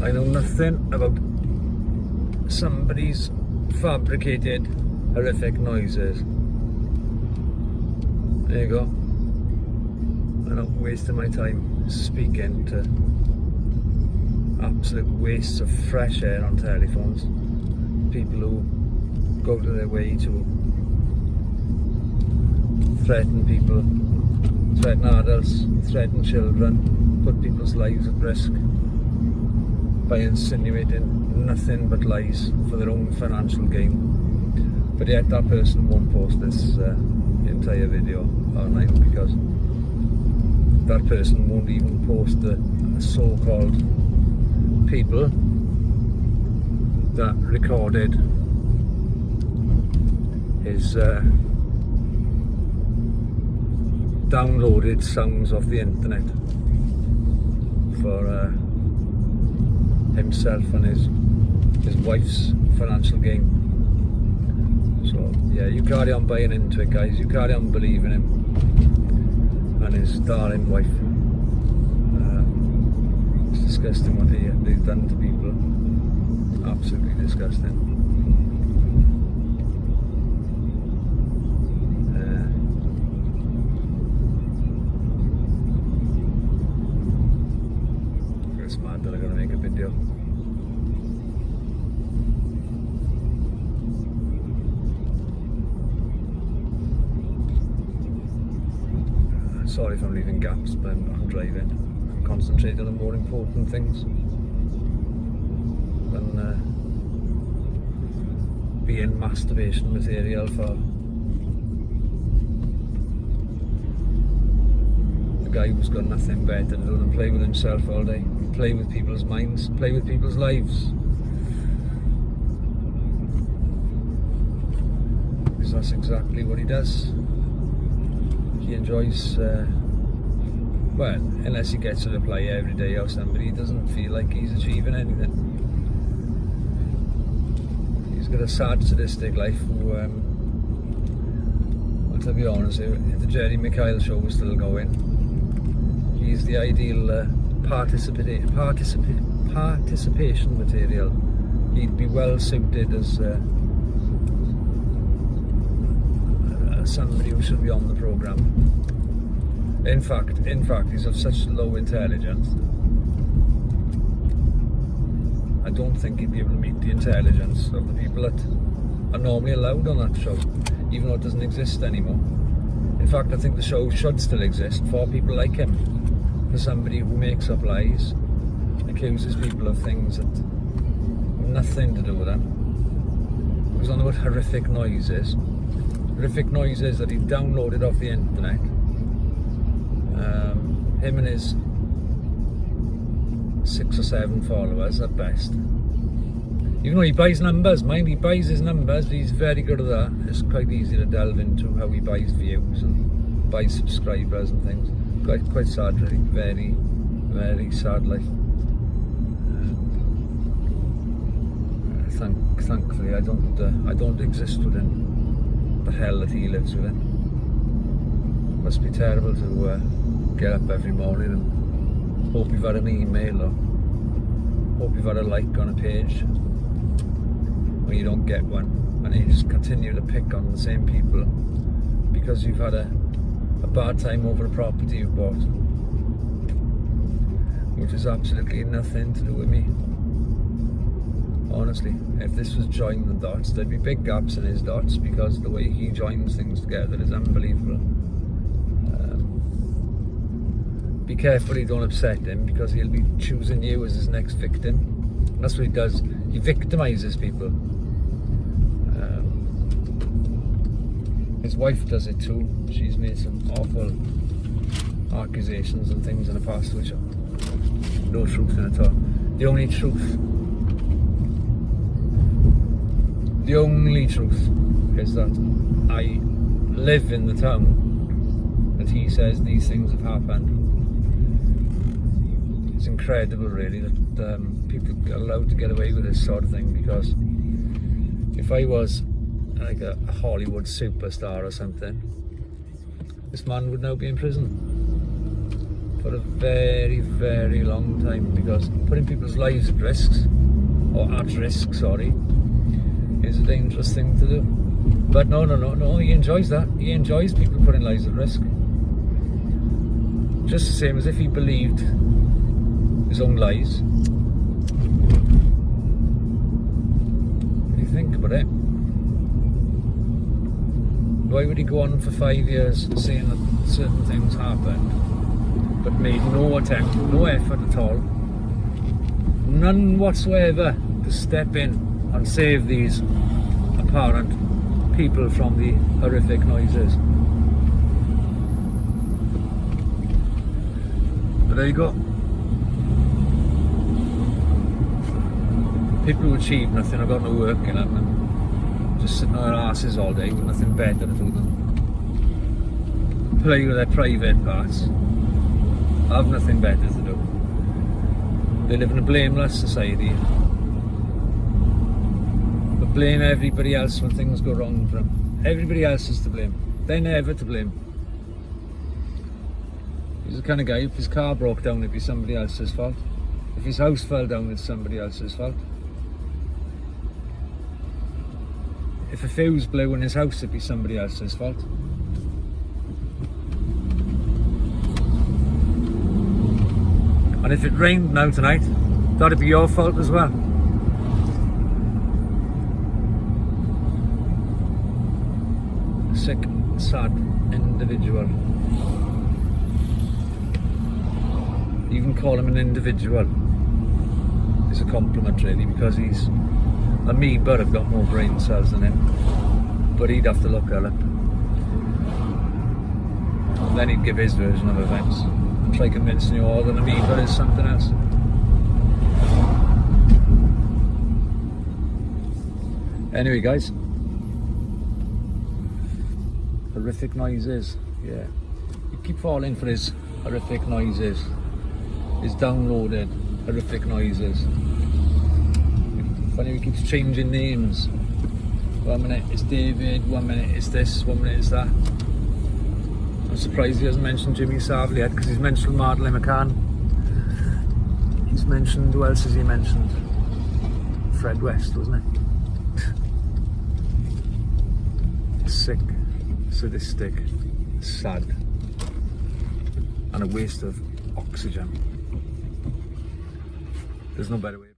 I know nothing about somebody's fabricated horrific noises. There you go. I'm not wasting my time speaking to absolute wastes of fresh air on telephones. People who go to their way to threaten people, threaten adults, threaten children, put people's lives at risk by insinuating nothing but lies for their own financial gain. But yet that person won't post this entire video online, because that person won't even post the so-called people that recorded his downloaded sounds off the internet for himself and his wife's financial gain. So yeah, you carry on buying into it, guys. You carry on believing him and his darling wife. It's disgusting what they've done to people. Absolutely disgusting. It's mad that I'm gonna make a video. Sorry if I'm leaving gaps, but I'm driving. I'm concentrating on more important things than being masturbation material for the guy who's got nothing better to do than play with himself all day, play with people's minds, play with people's lives. Because that's exactly what he does. He enjoys, well, unless he gets a reply every day or somebody, he doesn't feel like he's achieving anything. He's got a sad, sadistic life who, well, to be honest, if the Jerry Mikhail show was still going, he's the ideal participation material. He'd be well suited as somebody who should be on the programme. In fact, he's of such low intelligence. I don't think he'd be able to meet the intelligence of the people that are normally allowed on that show, even though it doesn't exist anymore. In fact, I think the show should still exist for people like him, for somebody who makes up lies, accuses people of things that have nothing to do with them. It was on about horrific noises that he downloaded off the internet. Him and his 6 or 7 followers at best. Even though he buys numbers, mind, he buys his numbers, he's very good at that. It's quite easy to delve into how he buys views and buys subscribers and things. Quite sad, really. Very, very sad life. Thankfully, I don't exist within the hell that he lives within. It must be terrible to get up every morning and hope you've had an email or hope you've had a like on a page when you don't get one, and you just continue to pick on the same people because you've had a bad time over a property you've bought, which has absolutely nothing to do with me. Honestly, if this was joining the dots, there'd be big gaps in his dots, because the way he joins things together is unbelievable. Be careful you don't upset him, because he'll be choosing you as his next victim. That's what he does. He victimizes people. His wife does it too. She's made some awful accusations and things in the past which are no truth in it at all. The only truth is that I live in the town that he says these things have happened. It's incredible, really, that people are allowed to get away with this sort of thing, because if I was like a Hollywood superstar or something, this man would now be in prison for a very, very long time, because putting people's lives at risk, is a dangerous thing to do. But no, he enjoys that. He enjoys people putting lives at risk. Just the same as if he believed his own lies. What do you think about it? Why would he go on for 5 years saying that certain things happened, but made no attempt, no effort at all, none whatsoever, to step in and save these apparent people from the horrific noises? But there you go. People who achieve nothing have got no work in them, and just sitting on their asses all day with nothing better to do than play with their private parts. Have nothing better to do. They live in a blameless society, but blame everybody else when things go wrong for them. Everybody else is to blame. They're never to blame. He's the kind of guy, if his car broke down, it'd be somebody else's fault. If his house fell down, it's somebody else's fault. If a fuse blew in his house, it'd be somebody else's fault. And if it rained now tonight, that'd be your fault as well. A sick, sad individual. Even call him an individual is a compliment, really, because he's a amoeba have got more brain cells than him, but he'd have to look at it. And then he'd give his version of events and try convincing you all that an amoeba is something else. Anyway, guys, horrific noises. Yeah, you keep falling for his horrific noises. His downloaded horrific noises. Funny, he keeps changing names. 1 minute it's David, 1 minute it's this, 1 minute it's that. I'm surprised he hasn't mentioned Jimmy Savile yet, because he's mentioned Madeleine McCann. He's mentioned, who else has he mentioned? Fred West, wasn't it? Sick, sadistic, sad, and a waste of oxygen. There's no better way.